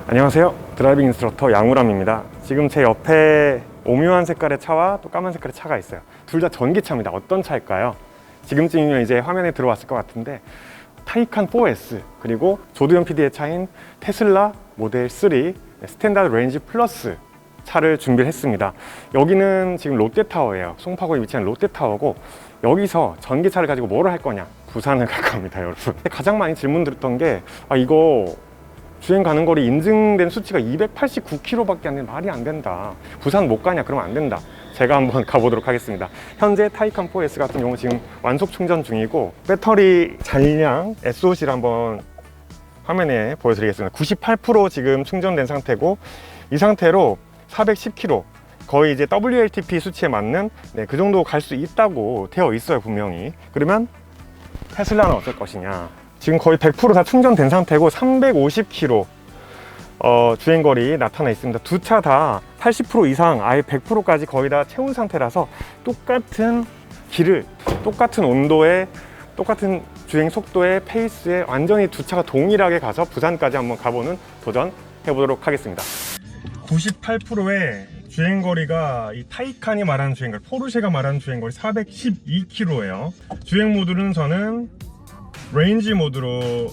안녕하세요. 드라이빙 인스트럭터 양우람입니다. 지금 제 옆에 오묘한 색깔의 차와 또 까만 색깔의 차가 있어요. 둘 다 전기차입니다. 어떤 차일까요? 지금쯤이면 이제 화면에 들어왔을 것 같은데 타이칸 4S 그리고 조두현 PD의 차인 테슬라 모델 3 스탠다드 레인지 플러스 차를 준비를 했습니다. 여기는 지금 롯데타워예요. 송파구에 위치한 롯데타워고 여기서 전기차를 가지고 뭐를 할 거냐? 부산을 갈 겁니다, 여러분. 가장 많이 질문 드렸던 게 이거 주행 가는 거리 인증된 수치가 289km밖에 안 되는 말이 안 된다. 부산 못 가냐? 그러면 안 된다. 제가 한번 가보도록 하겠습니다. 현재 타이칸 4S 같은 경우 지금 완속 충전 중이고 배터리 잔량 SOC를 한번 화면에 보여드리겠습니다. 98% 지금 충전된 상태고 이 상태로 410km 거의 이제 WLTP 수치에 맞는 그 정도 갈 수 있다고 되어 있어요, 분명히. 그러면 테슬라는 어쩔 것이냐? 지금 거의 100% 다 충전된 상태고 350km 주행거리 나타나 있습니다. 두 차 다 80% 이상 아예 100%까지 거의 다 채운 상태라서 똑같은 길을 똑같은 온도에 똑같은 주행 속도에 페이스에 완전히 두 차가 동일하게 가서 부산까지 한번 가보는 도전 해보도록 하겠습니다. 98%의 주행거리가 이 타이칸이 말하는 주행거리, 포르쉐가 말하는 주행거리 412km예요. 주행 모드는 저는 레인지 모드로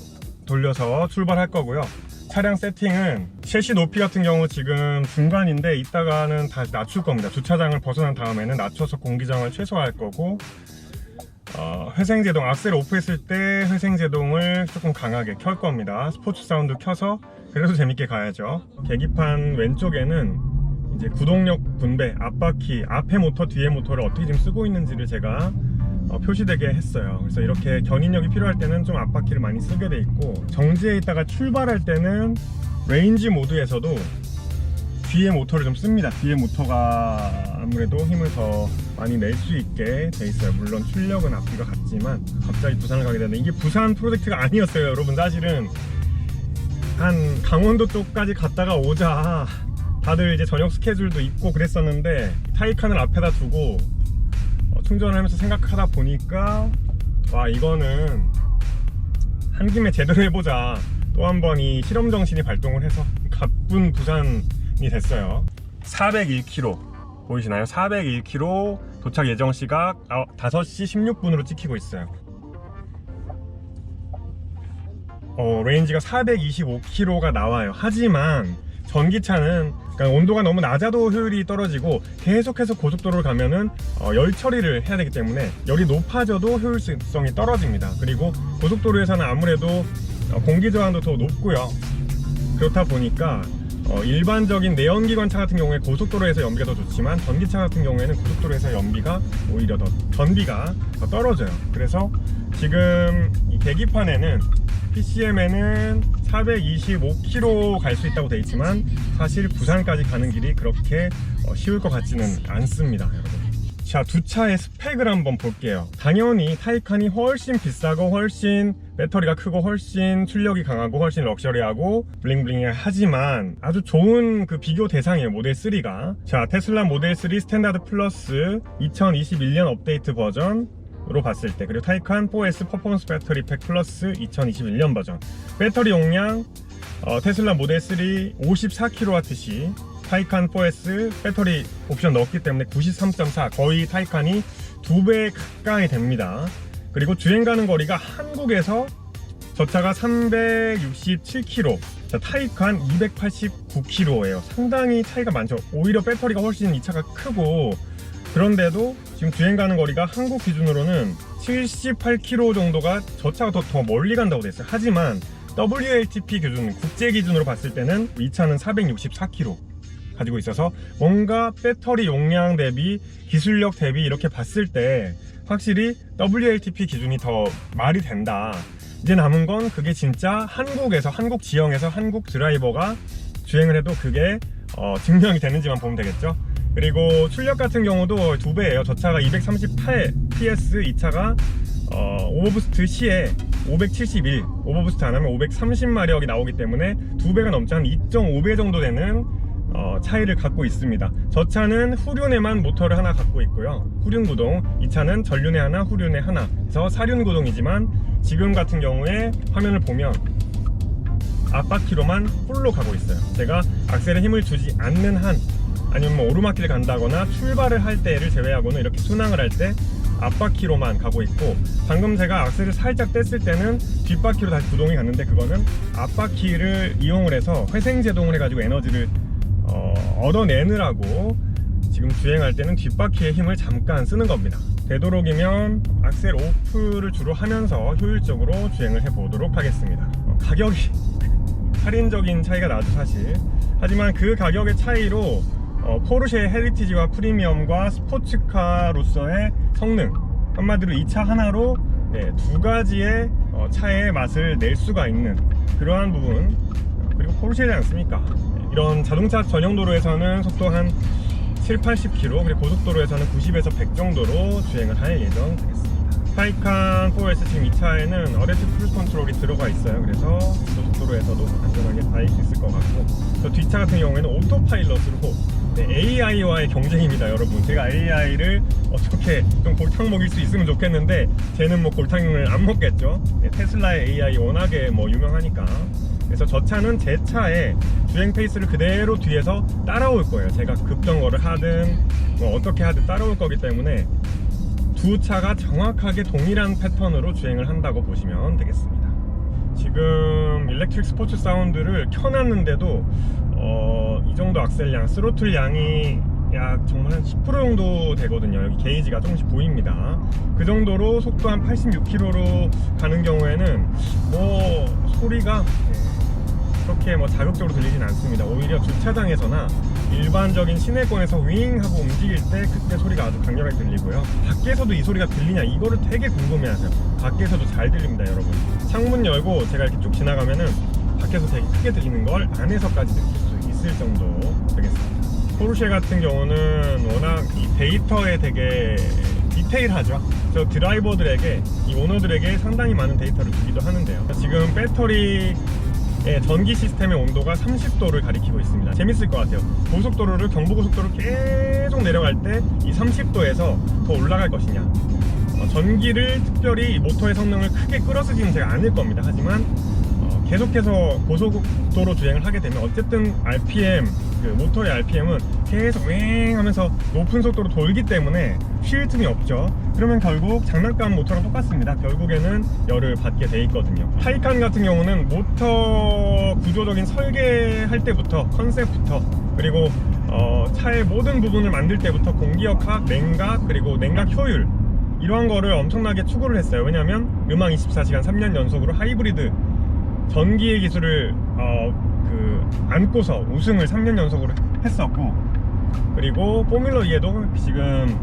돌려서 출발할 거고요. 차량 세팅은 셰시 높이 같은 경우 지금 중간인데 이따가는 다시 낮출 겁니다. 주차장을 벗어난 다음에는 낮춰서 공기정을 최소화할 거고 회생제동, 악셀 오프했을 때 회생제동을 조금 강하게 켤 겁니다. 스포츠 사운드 켜서 그래도 재밌게 가야죠. 계기판 왼쪽에는 이제 구동력 분배, 앞바퀴, 앞에 모터, 뒤에 모터를 어떻게 지금 쓰고 있는지를 제가 표시되게 했어요. 그래서 이렇게 견인력이 필요할 때는 좀 앞바퀴를 많이 쓰게 돼 있고 정지해 있다가 출발할 때는 레인지 모드에서도 뒤에 모터를 좀 씁니다. 뒤에 모터가 아무래도 힘을 더 많이 낼 수 있게 돼 있어요. 물론 출력은 앞뒤가 같지만 갑자기 부산을 가게 되는데 이게 부산 프로젝트가 아니었어요, 여러분. 사실은 한 강원도 쪽까지 갔다가 오자 다들 이제 저녁 스케줄도 있고 그랬었는데 타이칸을 앞에다 두고 충전을 하면서 생각하다 보니까 이거는 한 김에 제대로 해보자. 또 한 번 이 실험 정신이 발동을 해서 가쁜 부산이 됐어요. 401km 보이시나요? 401km 도착 예정 시각 5시 16분으로 찍히고 있어요. 레인지가 425km가 나와요. 하지만 전기차는 그러니까 온도가 너무 낮아도 효율이 떨어지고 계속해서 고속도로를 가면은 열 처리를 해야 되기 때문에 열이 높아져도 효율성이 떨어집니다. 그리고 고속도로에서는 아무래도 공기 저항도 더 높고요. 그렇다 보니까 일반적인 내연기관차 같은 경우에 고속도로에서 연비가 더 좋지만 전기차 같은 경우에는 고속도로에서 연비가 오히려 전비가 더 떨어져요. 그래서 지금 이 계기판에는 PCM에는 425km 갈 수 있다고 되어 있지만 사실 부산까지 가는 길이 그렇게 쉬울 것 같지는 않습니다, 여러분. 자, 두 차의 스펙을 한번 볼게요. 당연히 타이칸이 훨씬 비싸고 훨씬 배터리가 크고 훨씬 출력이 강하고 훨씬 럭셔리하고 블링블링하지만 아주 좋은 그 비교 대상이에요, 모델 3가. 자, 테슬라 모델 3 스탠다드 플러스 2021년 업데이트 버전 으로 봤을 때, 그리고 타이칸 4S 퍼포먼스 배터리 팩 플러스 2021년 버전 배터리 용량 테슬라 모델 3 54kWh, 타이칸 4S 배터리 옵션 넣었기 때문에 93.4, 거의 타이칸이 2배 가까이 됩니다. 그리고 주행 가는 거리가 한국에서 저 차가 367km, 타이칸 289km예요. 상당히 차이가 많죠. 오히려 배터리가 훨씬 이 차가 크고 그런데도 지금 주행 가는 거리가 한국 기준으로는 78km 정도가 저 차가 더 멀리 간다고 돼 있어요. 하지만 WLTP 기준, 국제 기준으로 봤을 때는 이 차는 464km 가지고 있어서 뭔가 배터리 용량 대비 기술력 대비 이렇게 봤을 때 확실히 WLTP 기준이 더 말이 된다. 이제 남은 건 그게 진짜 한국에서, 한국 지형에서 한국 드라이버가 주행을 해도 그게 증명이 되는지만 보면 되겠죠. 그리고 출력 같은 경우도 2배예요. 저 차가 238 PS, 이 차가 오버부스트 시에 571, 오버부스트 안 하면 530마력이 나오기 때문에 2배가 넘지 한 2.5배 정도 되는 차이를 갖고 있습니다. 저 차는 후륜에만 모터를 하나 갖고 있고요. 후륜 구동, 이 차는 전륜에 하나, 후륜에 하나. 그래서 사륜 구동이지만 지금 같은 경우에 화면을 보면 앞바퀴로만 풀로 가고 있어요. 제가 악셀에 힘을 주지 않는 한, 아니면 뭐 오르막길 간다거나 출발을 할 때를 제외하고는 이렇게 순항을 할 때 앞바퀴로만 가고 있고, 방금 제가 악셀을 살짝 뗐을 때는 뒷바퀴로 다시 구동이 갔는데, 그거는 앞바퀴를 이용을 해서 회생제동을 해가지고 에너지를 얻어내느라고 지금 주행할 때는 뒷바퀴의 힘을 잠깐 쓰는 겁니다. 되도록이면 악셀 오프를 주로 하면서 효율적으로 주행을 해보도록 하겠습니다. 가격이 할인적인 차이가 나죠 사실. 하지만 그 가격의 차이로 포르쉐의 헤리티지와 프리미엄과 스포츠카로서의 성능, 한마디로 이 차 하나로 두 가지의 차의 맛을 낼 수가 있는 그러한 부분. 그리고 포르쉐지 않습니까? 이런 자동차 전용 도로에서는 속도 한 7, 80km, 그리고 고속도로에서는 90에서 100 정도로 주행을 할 예정 되겠습니다. 타이칸 4S 지금 이 차에는 어댑티브 크루즈 컨트롤이 들어가 있어요. 그래서 고속도로에서도 안전하게 달릴 수 있을 것 같고, 저 뒷차 같은 경우에는 오토파일럿으로 AI와의 경쟁입니다. 여러분, 제가 AI를 어떻게 좀 골탕 먹일 수 있으면 좋겠는데, 쟤는 뭐 골탕을 안 먹겠죠. 테슬라의 AI 워낙에 뭐 유명하니까. 그래서 저 차는 제 차의 주행 페이스를 그대로 뒤에서 따라올 거예요. 제가 급정거를 하든 뭐 어떻게 하든 따라올 거기 때문에 두 차가 정확하게 동일한 패턴으로 주행을 한다고 보시면 되겠습니다. 지금 일렉트릭 스포츠 사운드를 켜놨는데도 이 정도 악셀량, 스로틀 양이 약 정말 한 10% 정도 되거든요. 여기 게이지가 조금씩 보입니다. 그 정도로 속도 한 86km로 가는 경우에는 뭐 소리가 그렇게 뭐 자극적으로 들리진 않습니다. 오히려 주차장에서나 일반적인 시내권에서 윙 하고 움직일 때 그때 소리가 아주 강렬하게 들리고요. 밖에서도 이 소리가 들리냐, 이거를 되게 궁금해하세요. 밖에서도 잘 들립니다, 여러분. 창문 열고 제가 이렇게 쭉 지나가면은 밖에서 되게 크게 들리는 걸 안에서까지 느낄 수 있을 정도 되겠습니다. 포르쉐 같은 경우는 워낙 이 데이터에 되게 디테일하죠. 저 드라이버들에게, 이 오너들에게 상당히 많은 데이터를 주기도 하는데요. 지금 배터리 전기 시스템의 온도가 30도를 가리키고 있습니다. 재밌을 것 같아요. 고속도로를, 경부고속도로 계속 내려갈 때 이 30도에서 더 올라갈 것이냐, 전기를 특별히 모터의 성능을 크게 끌어쓰지는 제가 않을 겁니다. 하지만 계속해서 고속도로 주행을 하게 되면 어쨌든 RPM, 그 모터의 RPM은 계속 왱 하면서 높은 속도로 돌기 때문에 쉴 틈이 없죠. 그러면 결국 장난감 모터랑 똑같습니다. 결국에는 열을 받게 돼 있거든요. 타이칸 같은 경우는 모터 구조적인 설계할 때부터, 컨셉부터, 그리고 차의 모든 부분을 만들 때부터 공기역학, 냉각, 그리고 냉각 효율, 이러한 거를 엄청나게 추구를 했어요. 왜냐하면 음악 24시간 3년 연속으로 하이브리드 전기의 기술을 안고서 우승을 3년 연속으로 했었고, 그리고 포뮬러 2에도 지금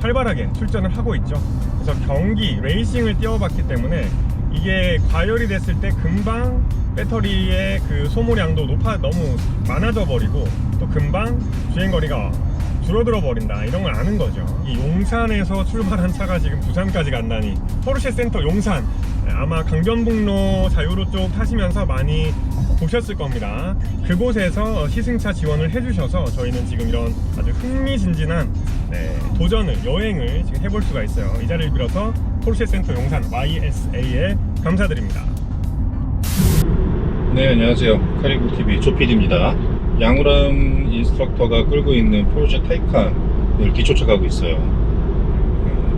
활발하게 출전을 하고 있죠. 그래서 경기, 레이싱을 뛰어봤기 때문에 이게 과열이 됐을 때 금방 배터리의 그 소모량도 너무 많아져 버리고, 또 금방 주행거리가 줄어들어 버린다, 이런 걸 아는 거죠. 이 용산에서 출발한 차가 지금 부산까지 간다니. 포르쉐 센터 용산, 아마 강변북로 자유로 쪽 타시면서 많이 보셨을 겁니다. 그곳에서 시승차 지원을 해주셔서 저희는 지금 이런 아주 흥미진진한 도전을, 여행을 지금 해볼 수가 있어요. 이 자리를 빌어서 포르쉐 센터 용산 YSA에 감사드립니다. 네, 안녕하세요. 카리고TV 조PD입니다. 양우람 인스트럭터가 끌고 있는 포르쉐 타이칸을 기초차 가고 있어요.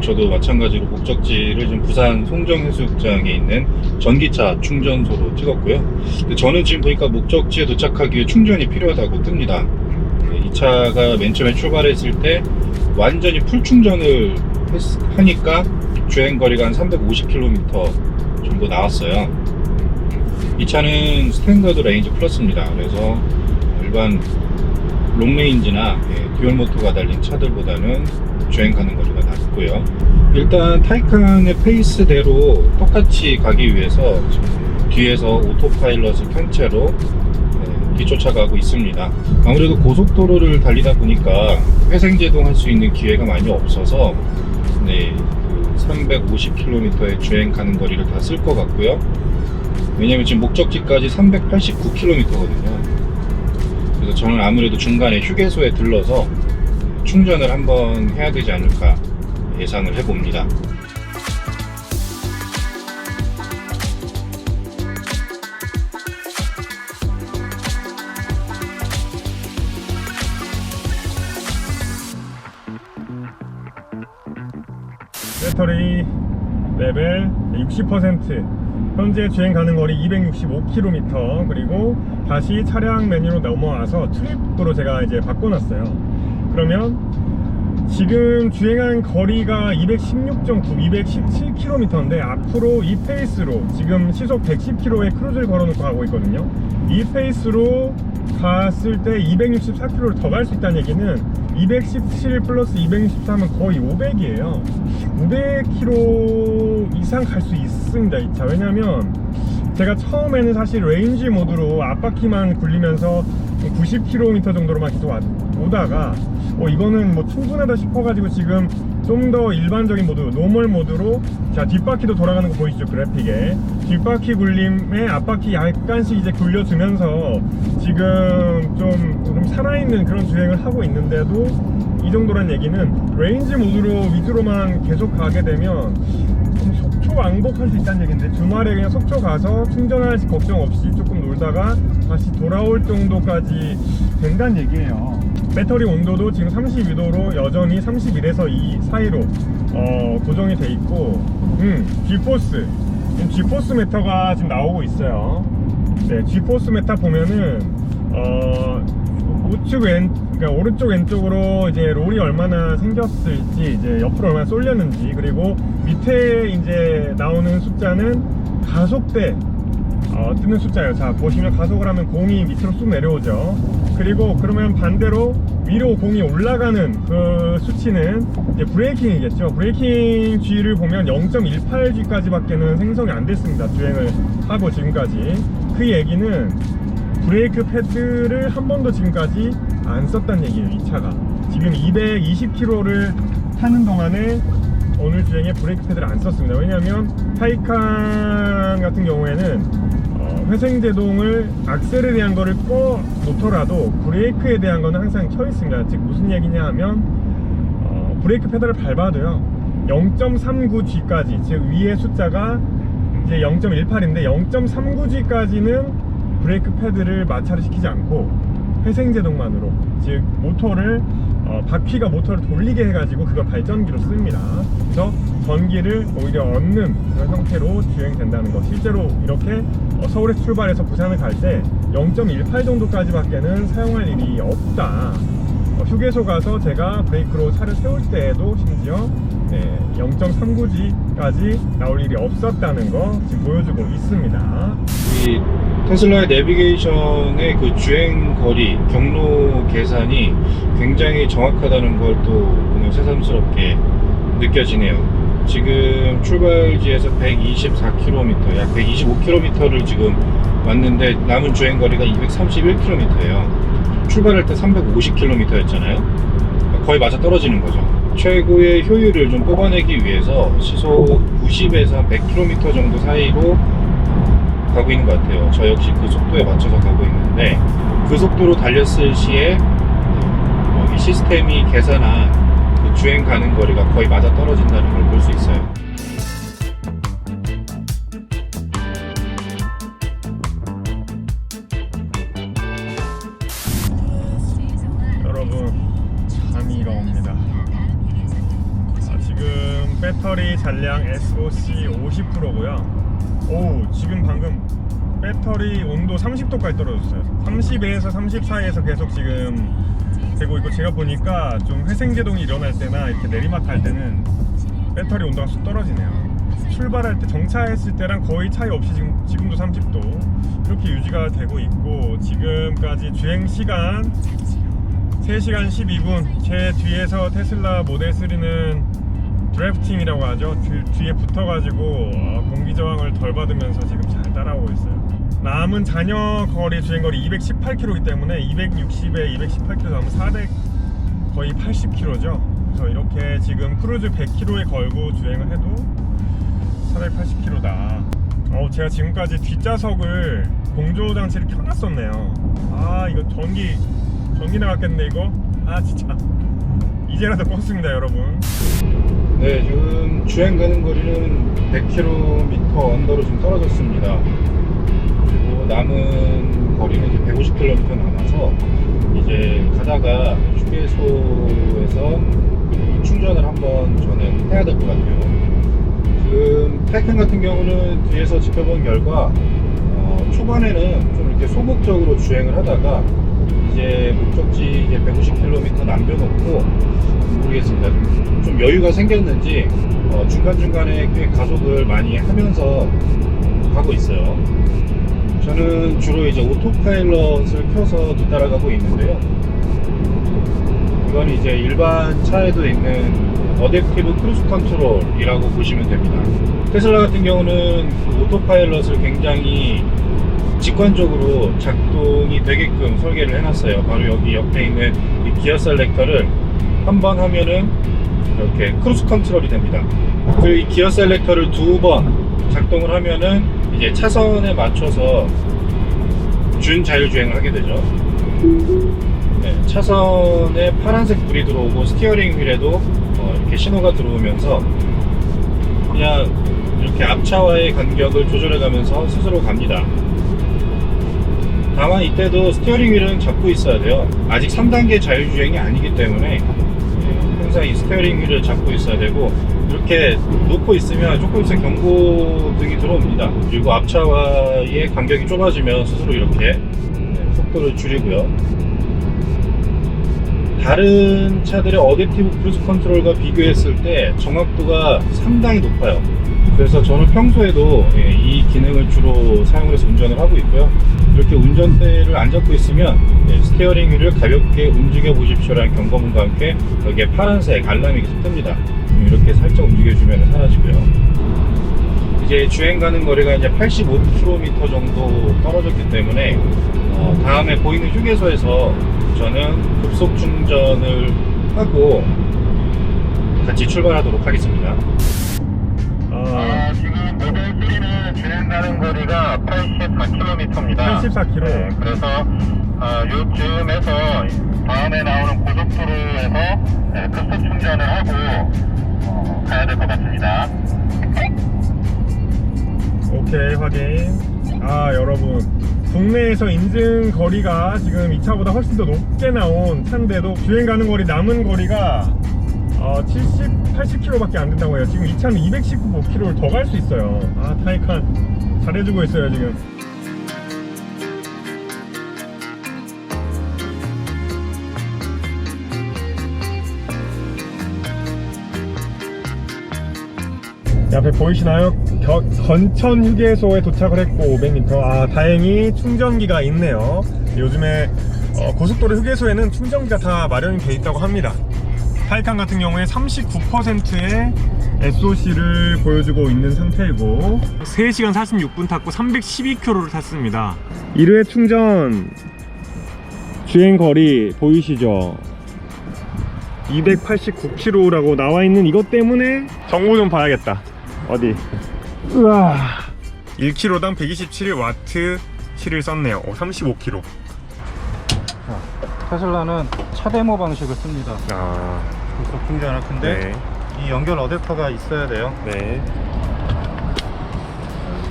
저도 마찬가지로 목적지를 지금 부산 송정해수욕장에 있는 전기차 충전소로 찍었고요. 근데 저는 지금 보니까 목적지에 도착하기 위해 충전이 필요하다고 뜹니다. 이 차가 맨 처음에 출발했을 때 완전히 풀 충전을 하니까 주행거리가 한 350km 정도 나왔어요. 이 차는 스탠더드 레인지 플러스입니다. 그래서 일반 롱레인지나 듀얼모터가 달린 차들보다는 주행 가는 거리가 낮고요. 일단 타이칸의 페이스대로 똑같이 가기 위해서 지금 뒤에서 오토파일럿을 켠 채로 뒤쫓아가고 있습니다. 아무래도 고속도로를 달리다 보니까 회생제동 할 수 있는 기회가 많이 없어서 350km의 주행 가는 거리를 다 쓸 것 같고요. 왜냐면 지금 목적지까지 389km거든요. 그래서 저는 아무래도 중간에 휴게소에 들러서 충전을 한번 해야 되지 않을까 예상을 해봅니다. 배터리 레벨 60%, 현재 주행 가능 거리 265km, 그리고 다시 차량 메뉴로 넘어와서 트립으로 제가 이제 바꿔놨어요. 그러면 지금 주행한 거리가 217km인데 앞으로 이 페이스로 지금 시속 110km의 크루즈를 걸어놓고 가고 있거든요. 이 페이스로 갔을 때 264km를 더 갈 수 있다는 얘기는 217 플러스 263은 거의 500이에요 500km 이상 갈 수 있습니다 이 차. 왜냐면 제가 처음에는 사실 레인지 모드로 앞바퀴만 굴리면서 90km 정도로만 계속 오다가 이거는 뭐 충분하다 싶어가지고 지금 좀 더 일반적인 모드, 노멀 모드로, 자, 뒷바퀴도 돌아가는 거 보이시죠? 그래픽에 뒷바퀴 굴림에 앞바퀴 약간씩 이제 굴려주면서 지금 좀 살아있는 그런 주행을 하고 있는데도 이 정도란 얘기는 레인지 모드로 위주로만 계속 가게 되면 좀 속초 왕복할 수 있다는 얘기인데, 주말에 그냥 속초 가서 충전할 걱정 없이 조금 놀다가 다시 돌아올 정도까지 된다는 얘기예요. 배터리 온도도 지금 32도로 여전히 31에서 2 사이로 고정이 돼 있고, G포스, 지금 G포스 메터가 지금 나오고 있어요. 네, G포스 메타 보면은 그러니까 오른쪽 왼쪽으로 이제 롤이 얼마나 생겼을지, 이제 옆으로 얼마나 쏠렸는지, 그리고 밑에 이제 나오는 숫자는 가속대 뜨는 숫자예요. 자, 보시면 가속을 하면 공이 밑으로 쑥 내려오죠. 그리고 그러면 반대로 위로 공이 올라가는 그 수치는 이제 브레이킹이겠죠. 브레이킹 G를 보면 0.18G까지 밖에는 생성이 안 됐습니다. 주행을 하고 지금까지. 그 얘기는 브레이크 패드를 한 번도 지금까지 안 썼다는 얘기예요. 이 차가 지금 220km를 타는 동안에 오늘 주행에 브레이크 패드를 안 썼습니다. 왜냐하면 타이칸 같은 경우에는 회생제동을 악셀에 대한 거를 꺼 놓더라도 브레이크에 대한 거는 항상 켜 있습니다. 즉 무슨 얘기냐 하면 브레이크 페달을 밟아도요 0.39G까지, 즉 위에 숫자가 이제 0.18인데 0.39G까지는 브레이크 패드를 마찰을 시키지 않고 회생제동만으로, 즉 모터를 바퀴가 모터를 돌리게 해가지고 그걸 발전기로 씁니다. 그래서 전기를 오히려 얻는 그런 형태로 주행된다는 거. 실제로 이렇게 서울에서 출발해서 부산을 갈 때 0.18 정도까지 밖에는 사용할 일이 없다. 휴게소 가서 제가 브레이크로 차를 세울 때에도 심지어 0.39G까지 나올 일이 없었다는 거 지금 보여주고 있습니다. 이 테슬라의 내비게이션의 그 주행 거리, 경로 계산이 굉장히 정확하다는 걸 또 오늘 새삼스럽게 느껴지네요. 지금 출발지에서 124km, 약 125km를 지금 왔는데 남은 주행 거리가 231km예요. 출발할 때 350km였잖아요. 거의 맞아 떨어지는 거죠. 최고의 효율을 좀 뽑아내기 위해서 시속 90에서 100km 정도 사이로 가고 있는 것 같아요. 저 역시 그 속도에 맞춰서 가고 있는데, 그 속도로 달렸을 시에 이 시스템이 계산한 그 주행 가는 거리가 거의 맞아 떨어진다는 걸 볼 수 있어요. 여러분, 잠이가 옵니다. 지금 배터리 잔량 SOC 50%고요. 지금 방금 배터리 온도 30도까지 떨어졌어요. 30에서 34에서 계속 지금 되고 있고, 제가 보니까 좀 회생제동이 일어날 때나 이렇게 내리막 할 때는 배터리 온도가 쑥 떨어지네요. 출발할 때 정차했을 때랑 거의 차이 없이 지금도 30도 이렇게 유지가 되고 있고, 지금까지 주행 시간 3시간 12분. 제 뒤에서 테슬라 모델 3는 드래프팅이라고 하죠. 뒤에 붙어가지고 공기 저항을 덜 받으면서 지금 잘 따라오고 있어요. 남은 잔여 거리, 주행 거리 218km이기 때문에 260에 218km 하면 400, 거의 80km죠. 그래서 이렇게 지금 크루즈 100km에 걸고 주행을 해도 480km다. 제가 지금까지 뒷좌석을 공조 장치를 켜놨었네요. 이거 전기 나갔겠네 이거. 진짜 이제라도 껐습니다 여러분. 네, 지금 주행 가는 거리는 100km 언더로 좀 떨어졌습니다. 그리고 남은 거리는 이제 150km 남아서 이제 가다가 휴게소에서 충전을 한번 저는 해야 될 것 같아요. 지금 타이칸 같은 경우는 뒤에서 지켜본 결과 초반에는 좀 이렇게 소극적으로 주행을 하다가 이제 목적지 이제 150km 남겨놓고 모르겠습니다. 좀 여유가 생겼는지 중간중간에 꽤 가속을 많이 하면서 가고 있어요. 저는 주로 이제 오토파일럿을 켜서 뒤따라가고 있는데요. 이건 이제 일반 차에도 있는 어댑티브 크루즈 컨트롤이라고 보시면 됩니다. 테슬라 같은 경우는 그 오토파일럿을 굉장히 직관적으로 작동이 되게끔 설계를 해놨어요. 바로 여기 옆에 있는 이 기어 셀렉터를 한번 하면은 이렇게 크루즈 컨트롤이 됩니다. 그리고 이 기어 셀렉터를 2번 작동을 하면은 이제 차선에 맞춰서 준 자율주행을 하게 되죠. 네, 차선에 파란색 불이 들어오고 스티어링 휠에도 이렇게 신호가 들어오면서 그냥 이렇게 앞차와의 간격을 조절해 가면서 스스로 갑니다. 다만 이때도 스티어링 휠은 잡고 있어야 돼요. 아직 3단계 자율주행이 아니기 때문에 항상 이 스티어링 휠을 잡고 있어야 되고, 이렇게 놓고 있으면 조금 있으면 경고등이 들어옵니다. 그리고 앞차와의 간격이 좁아지면 스스로 이렇게 속도를 줄이고요. 다른 차들의 어댑티브 크루즈 컨트롤과 비교했을 때 정확도가 상당히 높아요. 그래서 저는 평소에도 이 기능을 주로 사용해서 운전을 하고 있고요. 이렇게 운전대를 안 잡고 있으면 스티어링 휠을 가볍게 움직여 보십시오라는 경고문과 함께 여기에 파란색 알람이 계속 뜹니다. 이렇게 살짝 움직여주면 사라지고요. 이제 주행 가는 거리가 이제 85km 정도 떨어졌기 때문에 다음에 보이는 휴게소에서 저는 급속 충전을 하고 같이 출발하도록 하겠습니다. 지금 모델 3는 주행 가는 거리가 84km입니다. 84km. 네, 그래서 요쯤에서 다음에 나오는 고속도로에서 급속 충전을 하고 가야 될 것 같습니다. 오케이, 확인. 여러분, 국내에서 인증 거리가 지금 이 차보다 훨씬 더 높게 나온 차인데도 주행 가는 거리, 남은 거리가 80km 밖에 안 된다고 해요. 지금 이 차는 215km를 더 갈 수 있어요. 타이칸 잘해주고 있어요 지금. 앞에 보이시나요? 건천 휴게소에 도착을 했고 500m. 다행히 충전기가 있네요. 요즘에 고속도로 휴게소에는 충전기가 다 마련이 돼 있다고 합니다. 타이칸 같은 경우에 39%의 SOC를 보여주고 있는 상태이고 3시간 46분 탔고 312km를 탔습니다. 1회 충전 주행거리 보이시죠? 289km라고 나와있는 이것 때문에 정보 좀 봐야겠다. 어디? 우와, 1km당 127W치를 썼네요. 35km. 테슬라는 차데모 방식을 씁니다. 급속 충전을. 근데 이 연결 어댑터가 있어야 돼요. 네.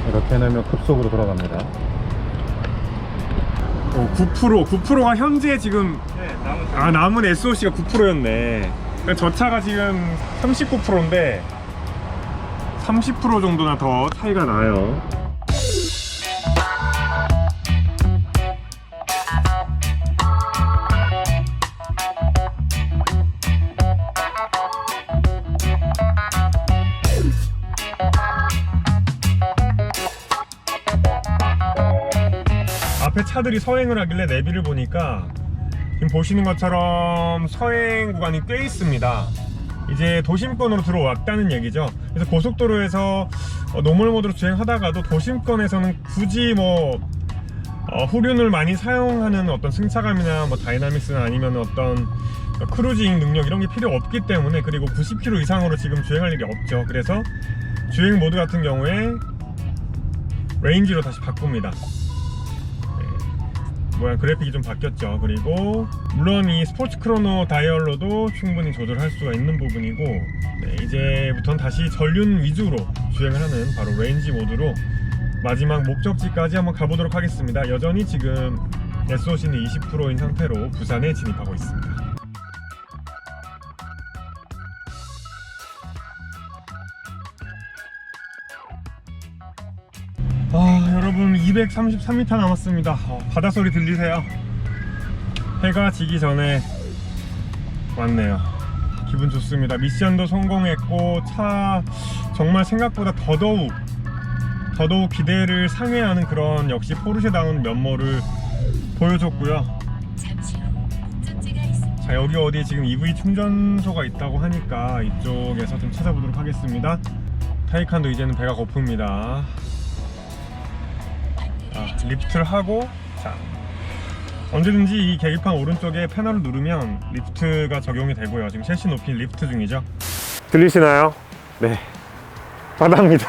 이렇게 해놓으면 급속으로 돌아갑니다. 9%가 현재 지금 남은 SOC가 9%였네. 저 차가 지금 39%인데 30% 정도나 더 차이가 나요. 앞에 차들이 서행을 하길래 내비를 보니까 지금 보시는 것처럼 서행 구간이 꽤 있습니다. 이제 도심권으로 들어왔다는 얘기죠. 그래서 고속도로에서 노멀 모드로 주행하다가도 도심권에서는 굳이 후륜을 많이 사용하는 어떤 승차감이나 다이나믹스나 아니면 어떤 크루징 능력 이런 게 필요 없기 때문에, 그리고 90km 이상으로 지금 주행할 일이 없죠. 그래서 주행 모드 같은 경우에 레인지로 다시 바꿉니다. 모양 그래픽이 좀 바뀌었죠. 그리고 물론 이 스포츠 크로노 다이얼로도 충분히 조절할 수가 있는 부분이고, 이제부터는 다시 전륜 위주로 주행을 하는 바로 레인지 모드로 마지막 목적지까지 한번 가보도록 하겠습니다. 여전히 지금 SOC는 20%인 상태로 부산에 진입하고 있습니다. 233m 남았습니다. 바닷소리 들리세요? 해가 지기 전에 왔네요. 기분 좋습니다. 미션도 성공했고 차 정말 생각보다 더더욱 기대를 상회하는 그런 역시 포르쉐다운 면모를 보여줬고요. 자, 여기 어디에 지금 EV 충전소가 있다고 하니까 이쪽에서 좀 찾아보도록 하겠습니다. 타이칸도 이제는 배가 고픕니다. 리프트를 하고, 자, 언제든지 이 계기판 오른쪽에 패널을 누르면 리프트가 적용이 되고요. 지금 셰시 높이 리프트 중이죠. 들리시나요? 네, 바다입니다.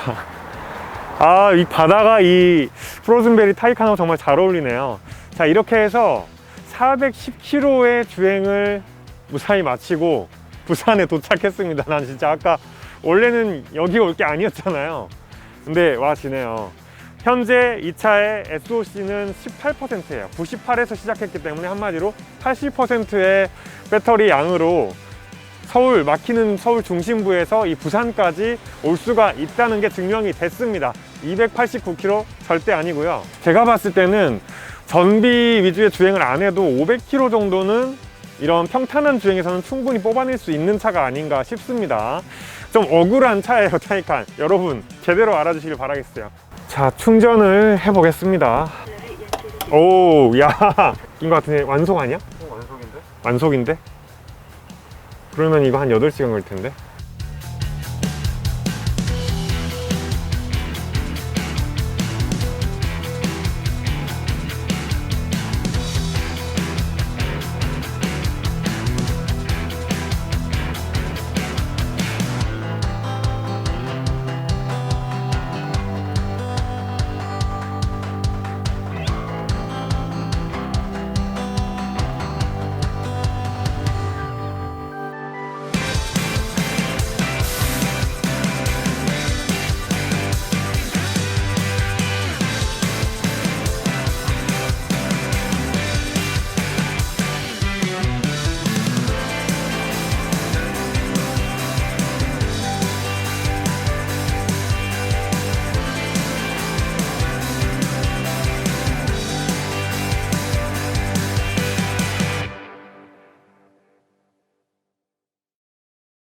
이 바다가 이 프로즌베리 타이칸하고 정말 잘 어울리네요. 자, 이렇게 해서 410km의 주행을 무사히 마치고 부산에 도착했습니다. 난 진짜 아까 원래는 여기 올 게 아니었잖아요. 근데 와지네요. 현재 이 차의 SOC는 18%예요. 98에서 시작했기 때문에 한마디로 80%의 배터리 양으로 막히는 서울 중심부에서 이 부산까지 올 수가 있다는 게 증명이 됐습니다. 289km 절대 아니고요. 제가 봤을 때는 전비 위주의 주행을 안 해도 500km 정도는 이런 평탄한 주행에서는 충분히 뽑아낼 수 있는 차가 아닌가 싶습니다. 좀 억울한 차예요, 타이칸. 여러분 제대로 알아주시길 바라겠어요. 자, 충전을 해보겠습니다. 오, 야, 인 것 같은데 완속 아니야? 완속인데? 완속인데? 그러면 이거 한 8시간 걸 텐데?